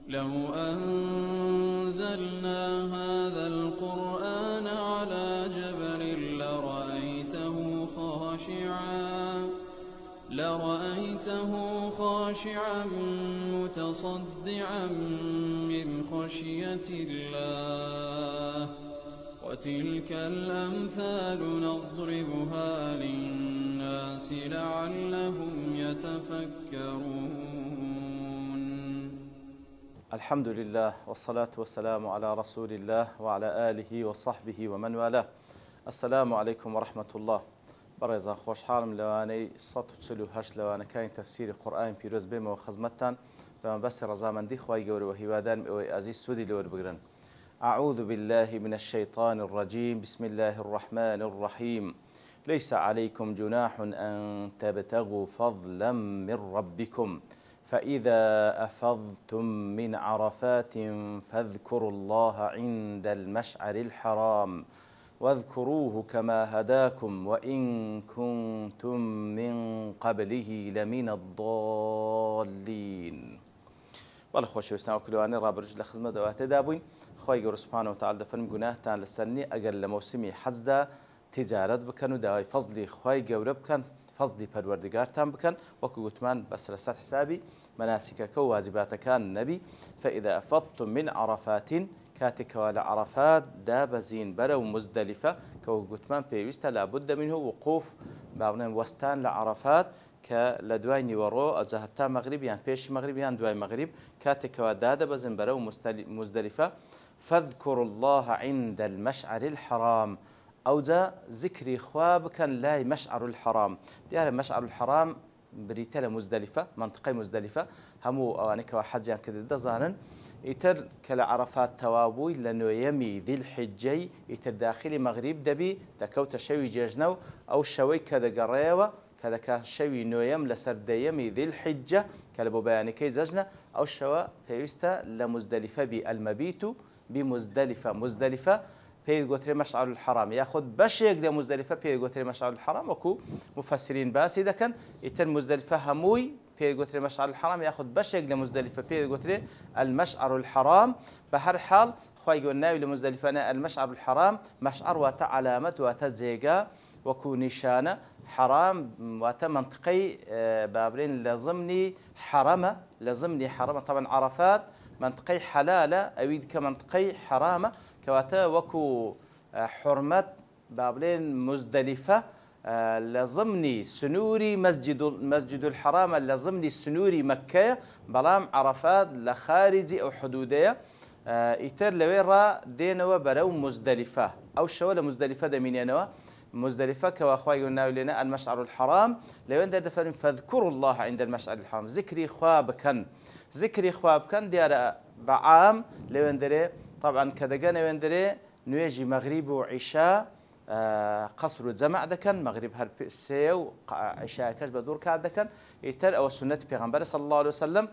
لو أنزلنا هذا القرآن على جبل لرأيته خاشعا متصدعا من خشية الله. وتلك الأمثال نضربها للناس لعلهم يتفكرون. الحمد لله والصلاة والسلام على رسول الله وعلى آله وصحبه ومن والاه. السلام عليكم ورحمة الله. بەڕێزان خۆشحاڵم لەوانەی 148 لەوانەکانی تەفسیری قورئانی پیرۆز بێمەوە خزمەتتان بەمەبەستی ڕەزامەندی خوای گەورە و هیوادارم ئەوەی ئازیز سوودی لەوە بگرن. أعوذ بالله من الشيطان الرجيم بسم الله الرحمن الرحيم ليس عليكم جناح أن تبتغوا فضلا من ربكم فإذا أفضتم من عرفات فاذكروا الله عند المشعر الحرام واذكروه كما هداكم وإن كنتم من قبله لمن الضالين. بەڵێ خۆشەویستان و کلوانەی ڕابردوو لە خزمەت ئەواتێدا بووین. خۆی گەورە سوبحانەهو وتەعالا دەفەرمێ گوناهتان لەسەر نییە ئەگەر لە مەوسمی حەجدا تیجارەت بکەن و داوای فەزلی خۆی گەورە بکەن، فەزلی پەروەردگارتان بکەن، وەکو گوتمان بەسەر حسابی مەناسیکەکە و واجباتەکان نەبی. فإذا أفضتم من عرفات کاتێکەوە لە عەرەفات دابەزین بەرەو مزدەلیفە کە وەکو گوتمان پێویستە لابد منه وقوف باڵێن وەستان لە عەرەفات کە لە دوای نیوەڕۆ ئەجا هەتا مەغریب یان پێشی مەغریب یان دوای مەغریب کاتێکەوە دادەبەزن بەرەو مزدەلیفە فاذكروا الله عند المشعر الحرام ئەوجا ذکری خوا بکەن لای مەشعر الحرام. دیارە مەشعر الحرام بریتە لە مزدەلیفە، منطقەی مزدەلیفە. هەموو ئەوانەی کەوا حەجیان کرد دەزانن ئیتر کە لە عەرەفات تەوابووی لە نوێیەمی ذیلحیجەی ئیتر داخلی مەغریب دەبی دەکەوتە شەوی جێژنە و ئەو شەوەی کە دەگەڕێەوە کە دەکات شەوی نوێیەم لەسەر دەیەمی ذیلحیجە کە لە بۆ بەیانەکەی جەژنە ئەو شەوە پێویستە لە مزدەلیفە بی ئەلمەبیت و بی مزدەلیفە پێی گوترێ مەشعر الحرام یاخود بەشێک لە مزدەلیفە پێی گوترێ مەشعر الحرام وەکو مفەسرین باسی دەکەن. ئیتر مزدەلیفە هەمووی پێی گوترێ مەشعر الحرام یاخود بەشێک لە مزدەلیفە پێی گوترێ المەشعر الحرام. بە هەر حاڵ خوای گەورە ناوی لە مزدەلیفەنە المەشعر الحرام. مەشعر واتە علامەت واتە جێگا وەکو نیشانە، حرام واتە منطقەی بابرین لە ضمنی حرەمە، لە ضمنی حرەمە. طبعا عەرەفات منطقەی حەلالە، ئەوی دیکە منطقەی حرامە کەواتە وەکو حورمەت بابلێن مزدەلیفە لە ضمنی سنووری مەسجد الحرامە، لە ضمنی سنووری مەککەیە، بەڵام عەرەفات لە خارجی ئەو حدودەیە. ئیتر لەوێ ڕا دێنەوە بەرەو مزدەلیفە، ئەو شەوە لە مزدەلیفە دەمینێنەوە. مزدەلیفە کەوا خوای گەورە ناوی لێنە المەشعر الحرام لەوێندا دەفەرمێ فاذكروا الله عند المشعر الحرام ذکری خوا بکەن. ذکری خوا بکەن دیارە بەعام لەوێن دەرێ طبعا کە دەگەن ئەوێن دەرێ نوێژی مەغریب و عیشا قەسر و جەمع دەکەن، مەغریب هەر سێ و عیشاکەش بە دوور کات دەکەن. ئیتر ئەوە سنەتی پێغەمبەر صلی الله عليه وسلم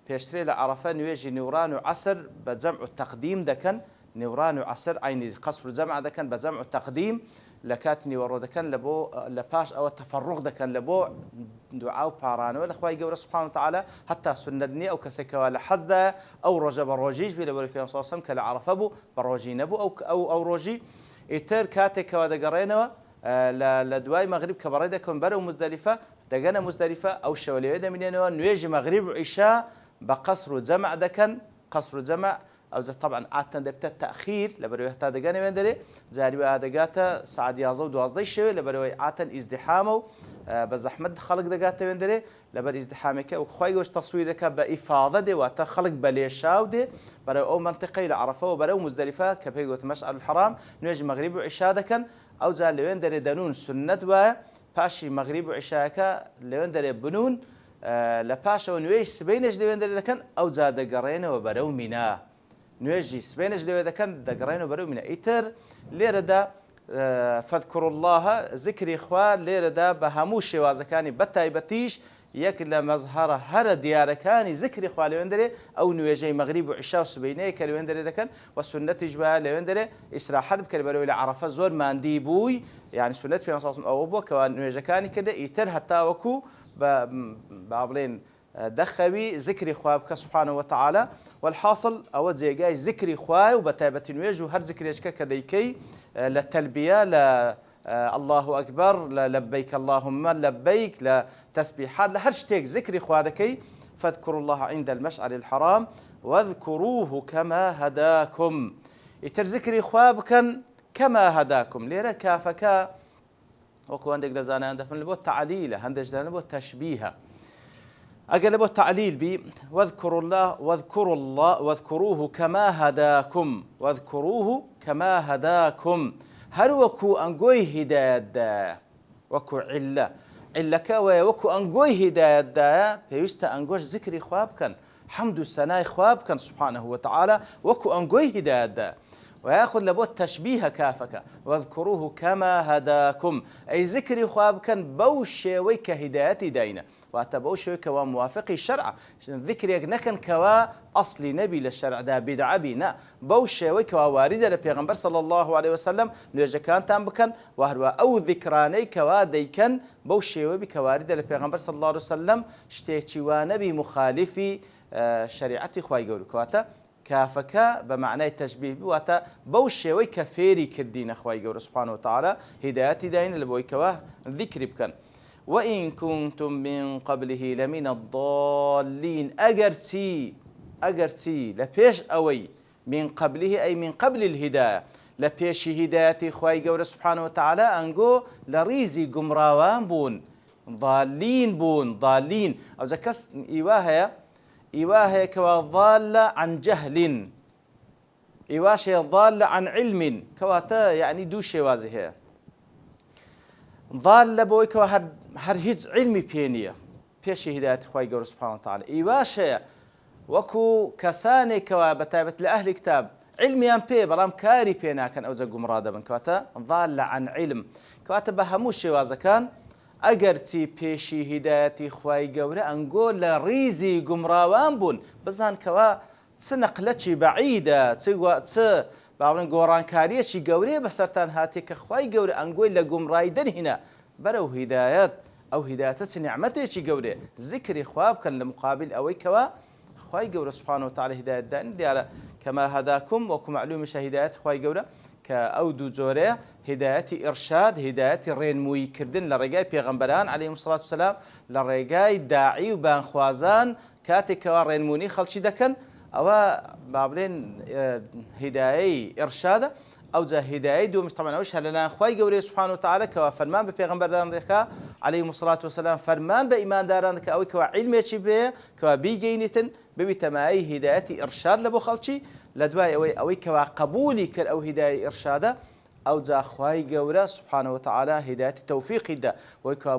پێشترێ لە عەرەفە نوێژی نیوران و عەسر بە جەمع و تەقدیم دەکەن. نیوران و عەسر عینی قەسر و جەمع دەکەن بە جەمع و تەقدیم. لە کاتی نیوەڕۆ دەکەن لە پاش ئەوە تەفەڕوغ دەکەن لە بۆ دوعا و پارانەوە لە خوای گەورە سوبحانەهو وتەعالا. هەتا سنەت نییە ئەو کەسێکەوە لە حەجدایە ئەو ڕۆژە بە ڕۆژیش بێ لەبەرەوەی پێغەمبەر صلی الله علیه وسلم کە لە عەرەفە بوو بە ڕۆژی نەبوو ئەو ڕۆژی. ئیتر کاتێکەوە دەگەڕێنەوە لە دوای مەغریب کە بەڕێ دەکەن بەرەو مزدەلیفە دەگەنە مزدەلیفە ئەو شەوە لەوێ دەمینێنەوە نوێژی مەغریب و عیشا بە قەسر و جەمع دەکەن. قەسر و جەمع ئەوجا طبعا عادەتەن دەبێتە تەخیر لەبەرەوەی هەتا دەگەنە وێن دەرێ جاری وا دەگاتە سعات 11 و 12 شەوێ لەبەرەوەی عادەتەن ئیزدیحامە و بە زەحمەت خەڵک دەگاتە وێن دەرێ لەبەر ئیزدیحامێکە و خوای گەورە تەسویر دەکات بە ئیفاضە دێ واتە خەڵک بە لێشاو دێ بەرەو ئەو منطقەی لە عەرەفە و بەرەو مزدەلیفە کە پێی گوترێ مەشعر الحرام نوێژی مەغریب و عیشا دەکەن. ئەوجا لەوێن دەرێ دەنون سنەت وایە پاشی مەغریب و عیشاکە لەوێن دەرێ بنون لە پاشەوە نوێژی سبەینەش لەوێن دەرێ دەکەن ئەوجا دەگەڕێنەوە بەرەو مینا. نوێژی سبەینەش لەوێ دەکەن دەگەڕێنەوە بەرەو مینا. ئیتر لێرەدا فاذكروا الله ذکری خوا لێرەدا بە هەموو شێوازەکانی بەتایبەتیش یەک لە مەزهەرە هەرە دیارەکانی ذکری خوا لەوێن دەرێ ئەو نوێژەی مەغریب و عیشا و سبەینەیە کە لەوێن دەرێ دەکەن و سنەتیش وایە لەوێن دەرێ ئیسراحەت بکەن بەرەوەی لە عەرەفە زۆر ماندی بووی، یعنی سنەت پێغەمبەر صلی الله علیه و سلم ئەوە بووە کەوا نوێژەکانی کردە ئیتر هەتا وەکو با بڵێن دەخەوی ذکری خوا بکە سبحانه وتعالى والحاصل ئەوە جێگای ذکری خوای و بە تایبەتی نوێژ و هەر ذکرێکە کە دەیکەی لە تەلبیە لە الله أكبر لبيك اللهم لبيك لا تسبيحات لهر شتيك ذكري خوادكي فاذكروا الله عند المشعر الحرام واذكروه كما هداكم يتر ذكري خوابكن كما هداكم ليرا كافكا وكو عندك لزانا عندفن لبو تعليله عندك لزانا لبو تشبيها أقل لبو تعليل بي واذكروا الله واذكروه كما هداكم واذكروه كما هداكم هر وكو أنجوي هداية دا وكو علك وكو أنجوي هداية دا فيستا أنجوش ذكري خواب كان حمد السناء خواب كان سبحانه وتعالى وكو أنجوي هداية دا ويأخذ لبوت تشبيه كافك واذكروه كما هداكم أي ذكري خواب كان بوشي ويك هدايتي داينا واتبوشي كوا موافقي الشرع ذكريك نكن كوا أصلي نبي للشرع دا بدعة بينا بوشي وكوا واردة لبيغمبر صلى الله عليه وسلم نيجا كان تنبكن وهروا أو ذكراني كوا ديكن بوشي وبك واردة لبيغمبر صلى الله عليه وسلم شتيتشي ونبي مخالفي شريعتي خواي قولوا كواتا كافك بمعنى التشبيه بواتا بوشي ويك فيري كردين خواي قولوا سبحانه وتعالى هدايتي داين لبويكوا ذكري بكن وإن كنتم من قبله لمن الضالين أجرتي لبيش أوي من قبله أي من قبل الهداية لبيش هداية خواي قول سبحانه وتعالى أنجو لريزي قمراوان بون ضالين أو زكس إيواها كوا ضالة عن جهل إيواشي ضالة عن علم كواتا يعني دوشي وازهي ضال لبويك هر هیچ علمی پێنیە پێشی هدایەتی خوای گەورە سبحانه وتعالى ئیواشەیە وەکو کەسانێکەوە بەتایبەت لە ئەهلی کتاب علمیان پێ بەڵام کاری پێ ناکەن ئەوجە گومڕا دەبن کەواتە ضال عن علم کەواتە بە هەموو شێوازەکان ئەگەرچی پێشی هدایەتی خوای گەورە ئەنگۆ لە ڕیزی گومڕاوان بوون بزان کەوا چ نەقلەکی بەعیدە چ باڵێن گۆڕانکاریەکی گەورەیە بەسەرتان هاتێ کە خوای گەورە ئەنگۆی لە گومڕایی دەرهێنا بەرەو هیدایەت ئەو هیدایەتە نعمەتێکی گەورەیە ذکری خوا بکەن لە مقابل ئەوەی کەوا خوای گەورە سبحانه وتعالى هدایەت دان دیارە کەما هەداکم وەکو معلومیشە هدایەتی خوای گەورە کە ئەو دوو جۆرەیە هدایەتی ئیرشاد هدایەتی ڕێنموویکردن لە ڕێگای پێغەمبەران عەلەیهیمو السەڵاتو وەسەلام لە ڕێگای داعی و بانخوازان کاتێکەوە ڕێنموونی خەڵکی دەکەن ئەوە با بڵێن هدایەی ئیرشادە أو جا هداية دوم طبعا وش هلنا خواي جوري سبحانه وتعالى كوا فرمان ببيغمبر داران دكا عليه الصلاة والسلام فرمان بإيمان داران دكا أو كوا علم يشي به كوا بيجينتن ببتماعي هداية إرشاد لبو خلشي لدواي أو كوا قبولي كر أو هداية إرشادة أو جا خواي جوري سبحانه وتعالى هداية توفيق دا وكوا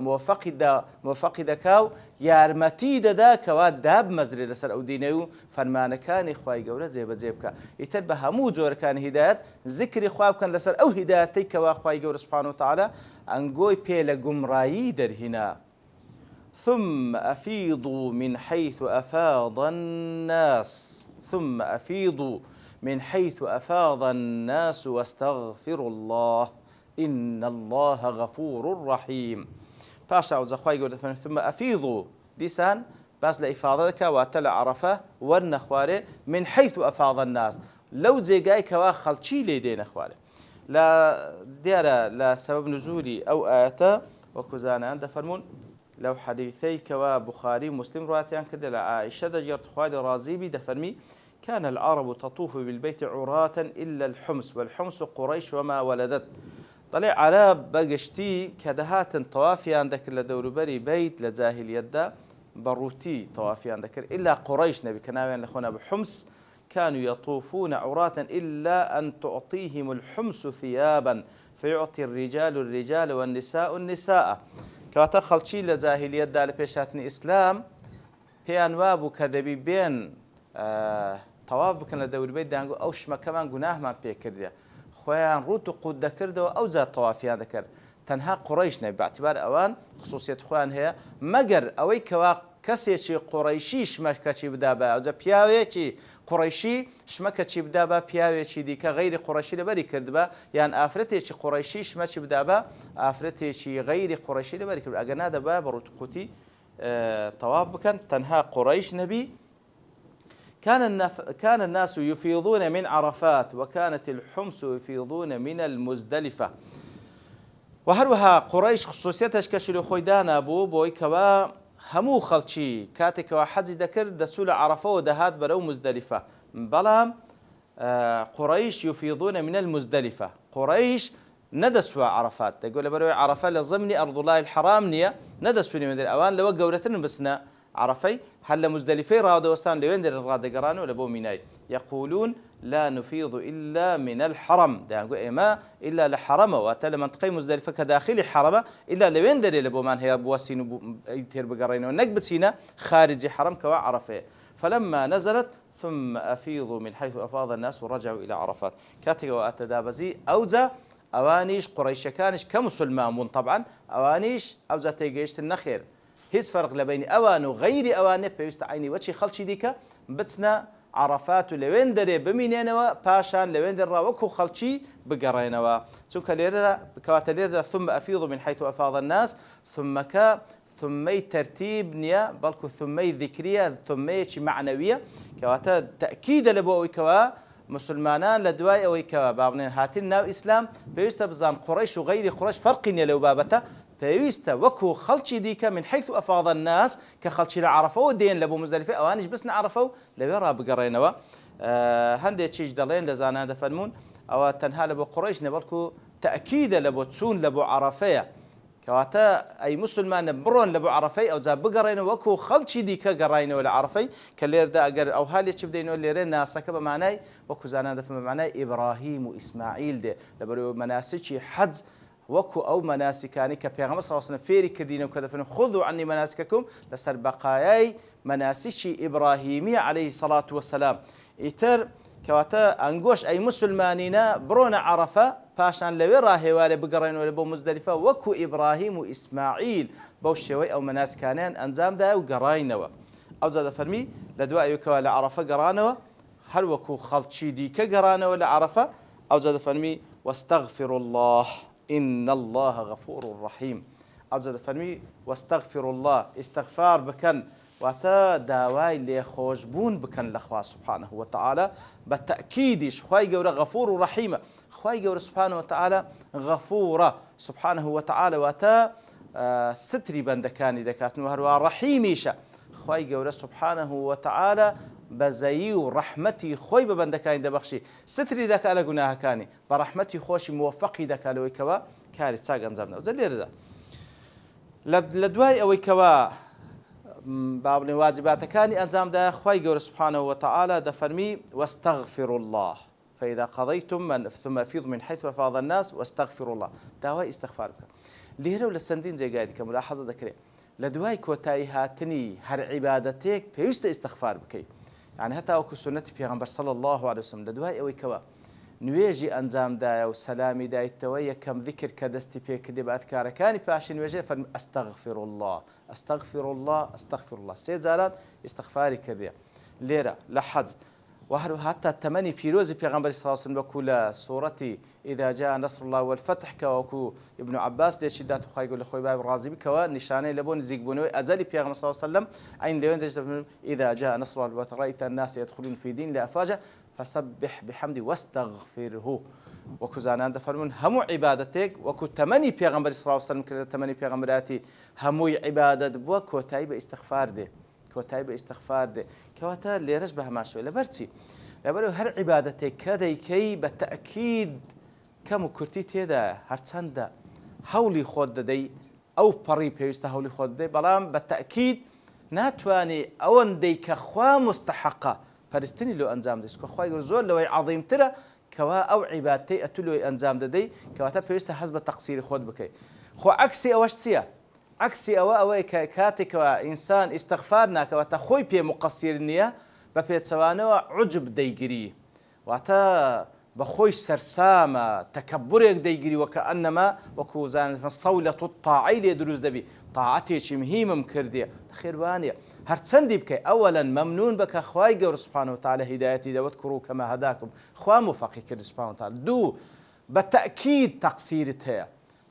موفق دا كاو يارمتي دا كوا داب مزري لسر أو دينيو فرمان كان خواي جوري زيبك يتربى همو جور كان هداية ذكر خواب كان لسر أو هدايتي كوا خواي جوري سبحانه وتعالى أنجوي بيلا جمراي در هنا ثم أفيضوا من حيث أفاض الناس ثم أفيضوا من حيث أفاض الناس واستغفروا الله إن الله غفور رحيم باشا أو زخواي قول ثم أفيضوا ديسان بس لإفاضتك واتل عرفة والنخواري من حيث أفاض الناس لو زيقاي كوا خلشي ليدين أخواري لا ديارة لا سبب نزولي أو آياتا وكزانا عند فرمون لو حديثي كوا بخاري مسلم رواتيان كده لعائشة دجرت خوالي رازيبي دفرمي كان العرب تطوف بالبيت عراة إلا الحمص والحمص قريش وما ولدت طلع عرب بقشتي كدهات طوافي عندك لدوربري بيت لجاهل يدا بروتي طوافي عندك إلا قريش نبي كناوين لخونا بحمص كانوا يطوفون عراة إلا أن تعطيهم الحمص ثيابا فيعطي الرجال والنساء النساء كواتا خلشي لجاهل يدا لبيشاتني إسلام بيان وابو كذبي بين طواف بكن لدور بيت دانجو أوش ما كمان جناه ما بيكرديا خوان روت قد ذكرده أو زاد طوافيان ذكر تنها قريش نبي باعتبار أوان خصوصية خوان هي مجر أوي كوا كسي قريشي شمك شي بدابا أو زا بياوي شي قريشي شمك شي بدابا بياوي شي دي كغير قريشي لبري كردبا يعني آفرتي شي قريشي شمك شي بدابا آفرتي شي غير قريشي لبري كردبا أجناد باب روت قوتي طواف بكن تنها قريش نبي كان الناس يفيضون من عرفات وكانت الحمص يفيضون من المزدلفة وهروها قريش خصوصيتش كشلو خويدانا بوي كوا همو خلشي كاتك وحج ذكر دسول عرفة ودهات برو مزدلفة بلام قريش يفيضون من المزدلفة قريش ندسوا عرفات تقول برو عرفة لضمن أرض الله الحرام نية ندسوا من الأوان لو قولتن بسنا عرفي هل مزدلفة راود وستان لوين در الراد قرانو لبو ميناي يقولون لا نفيض إلا من الحرم ده نقول إما إلا لحرم واتل منطقة مزدلفة كداخل حرم إلا لوين در لبو من هي بواسين يتير بقرينو نقبت سينا خارج حرم كوا عرفه فلما نزلت ثم أفيضوا من حيث أفاض الناس ورجعوا إلى عرفات كاتك وأتدابزي أوزا أوانيش قريش كانش كمسلمون طبعا أوانيش أوزا تيجيشت النخير هیچ فرق لبين أوان وغير أوان بيست عيني وشي خلشي ديكا بتنا عرفات لوين دري بمينينوا باشان لوين درا وكو خلشي بقرينوا سوكا ليردا كواتا ليردا ثم أفيض من حيث أفاض الناس ثم ترتيب نيا بلكو ثمي ذكرية ثمي معنوية كواتا تأكيد لبو كوا مسلمانان لدواي أو كوا بابنين هاتين ناو إسلام بيست بزان قريش وغير قريش فرق لو بابته فيويستا وكو خلشي ديكا من حيث أفاض الناس كخلشي لعرفوا دين لبو مزدلفة أوانيش بس نعرفوا لبيرا بقرينوا هندي تشيج دلين لزانا دفنمون أو تنها لبو قريش نبالكو تأكيد لبو تسون لبو عرفية كواتا أي مسلمان برون لبو عرفي أو زاب بقرينوا وكو خلشي ديكا قرينوا لعرفي كاللير دا أقر أو هالي تشوف دينو اللي رين ناسك بمعناي وكو زانا دفن بمعناي إبراهيم وإسماعيل دي لبرو مناسكي حج وكو أو مناسكاني كبيغمبر صلى الله عليه وسلم فيري كردين وكذا خذوا عني مناسككم لسر بقاياي مناسك إبراهيمية عليه الصلاة والسلام إتر كواتا أنقوش أي مسلمانينا برونا عرفة باشان لوي راهواري بقرين ولا بو مزدلفة وكو إبراهيم وإسماعيل بوشيوي أو مناسكانين أنزام دا وقراينوا أو زاد فرمي لدواء يكوا لعرفة قرانوا هل وكو خلشي ديكا قرانوا لعرفة أو زاد فرمي واستغفر الله إن الله غفور رحيم أجد فرمي واستغفر الله استغفار بكن واتا داواي لي خوشبون بكن لخوا سبحانه وتعالى بالتأكيد خواي جورا غفور رحيم خواي جورا سبحانه وتعالى غفورة سبحانه وتعالى واتا ستري بندكاني دكات وهروا رحيميشا خواي جورا سبحانه وتعالى بزيي ورحمتي خوي ببندكاني دبخشي ستري دك على جناها كاني برحمتي خوشي موفقي دك على ويكوا كاري تساق انزامنا وزلير ذا لدواي أو كوا باب واجبات كاني انزام ده خوي جور سبحانه وتعالى دفرمي واستغفر الله فإذا قضيتم ثم أفيض من حيث أفاض الناس واستغفر الله دواي استغفارك ليرو للسندين زي قاعد كملاحظة ذكري لدواي كوتاي هاتني هر عبادتك بيست استغفار بكي يعني هتا وكو سنتي بيغمبر صلى الله عليه وسلم لدواي أوي كوا نويجي أنزام دايا وسلامي داي التوية كم ذكر كدستي بيك دي بأذكار كاني باشي نويجي أستغفر الله أستغفر الله أستغفر الله سيد زالان استغفاري كذية ليرة لحظ وهر حتى التمني بيروزي بيغمبر صلى الله عليه وسلم وكو سورتي إذا جاء نصر الله والفتح كوكو ابن عباس ليش دات خاي يقول لخوي باب الرازي كوا نشانه لبون زيق بنوي أزلي بيغمبر صلى الله عليه وسلم عين لوين إذا جاء نصر الله ورأيت الناس يدخلون في دين لأفواجا فسبح بحمد واستغفره وكزانان دفرمون همو عبادتك وكو تمني بيغمبر صلى الله عليه وسلم كذا تمني بيغمبراتي همو عبادة بوا كوتاي باستغفار ده كوتاي باستغفار ده كواتا اللي رجبها ما شوي لبرتي لبرو هر عبادتك كذا كي بالتأكيد كم كرتي تيدا هرتسندا هولي خود دي أو بري بيستا هولي خود دي بلام بالتأكيد ناتواني أون دي كخوا مستحقة فرستني لو أنزام ديس كخوا يقول زول لو عظيم ترى كوا أو عبادتي أتلو أنزام دي كواتا بيستا حسب تقصير خود بكي خو عكسي أوش سيا عكسي أو كاتك إنسان استغفارنا كواتا خوي بي مقصير النية ببيت سوانو عجب ديجري واتا بخوي سرسامة تكبرك ديجري وكأنما وكو زان صولة الطاعي ليدروز دبي طاعتي شي مهمة مكردية خير وانية هرتسندي بك أولا ممنون بك أخواي قور سبحانه وتعالى هدايتي دا واذكروا كما هداكم خوا موفقي كرد سبحانه وتعالى دو بالتأكيد تقصيرتها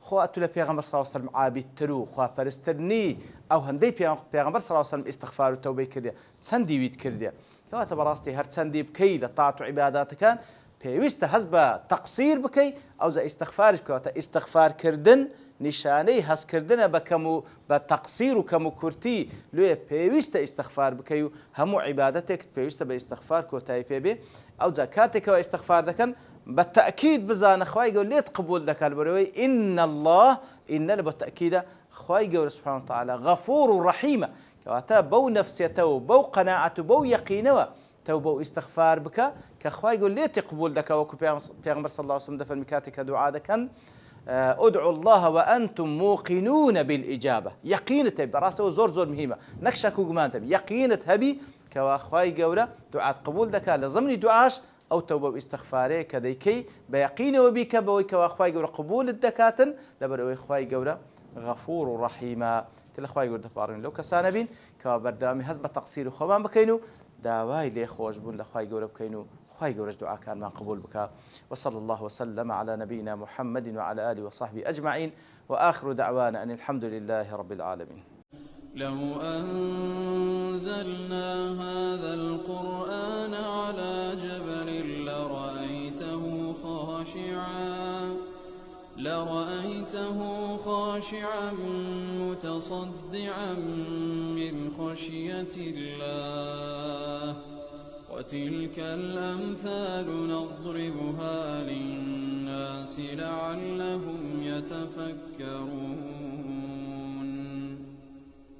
خۆ ئەتو لە پێغەمبەر صلی الله علیه و سلم عابیدتر و خواپەرستترنی ئەو هەندەی پێغەمبەر صلی الله علیه و سلم ئیستیغفار و تەوبەی کردێ چەندی ویت کردێ کەواتە بەڕاستی هەر چەندی بکەی لە تاعات و عیباداتەکان پێویستە هەست بە تەقسیر بکەی ئەوجا ئیستیغفارش بکەواتە ئیستیغفارکردن نیشانەی هەستکردنە بە کەم و بە تەقسیر و کەم و کورتی لێ پێویستە ئیستیغفار بکەی و هەموو عیبادەتێکت پێویستە بە ئیستیغفار کۆتایی پێبێ ئەوجا کاتێکەوە ئیستیغفار دەکەن بەتەئکید بزانە خوای گەورە لێت قبول دەکات بەرەوەی ئین الله ئینە لە بە تەئکیدە خوای گەورە سوبحانه وتعالى غەفور و ڕەحیمە کەواتە بەو نەفسیەتەوە و بەو قەناعەت و بەو یەقینەوە توبة واستغفار بك كخواي يقول ليه تقبل لك وكبيغمبر صلى الله عليه وسلم دفن مكاتك دعاء كان ادعوا الله وأنتم موقنون بالإجابة يقينة براسه زور مهمة نكشك وقمانتم يقينة هبي كواخواي قولة دعاء قبول لك لزمني دعاش أو توبة واستغفاره كذيكي بيقين وبيك بوي كواخواي قولة قبول الدكاتن لبروي خواي قولة غفور رحيم تلخواي قولة دفارين لو كسانبين كوابردامي هزب تقصير وخوان بكينو داوای لێ خۆش بوون لە خوای گەورە بکەین و خوای گەورەش دوعاکانمان قبول بکە وصلى الله وسلم على نبينا محمد وعلى آله وصحبه أجمعين وآخر دعوانا أن الحمد لله رب العالمين. لو أنزلنا هذا القرآن على جبل لرأيته خاشعا متصدعا من خشية الله وتلك الأمثال نضربها للناس لعلهم يتفكرون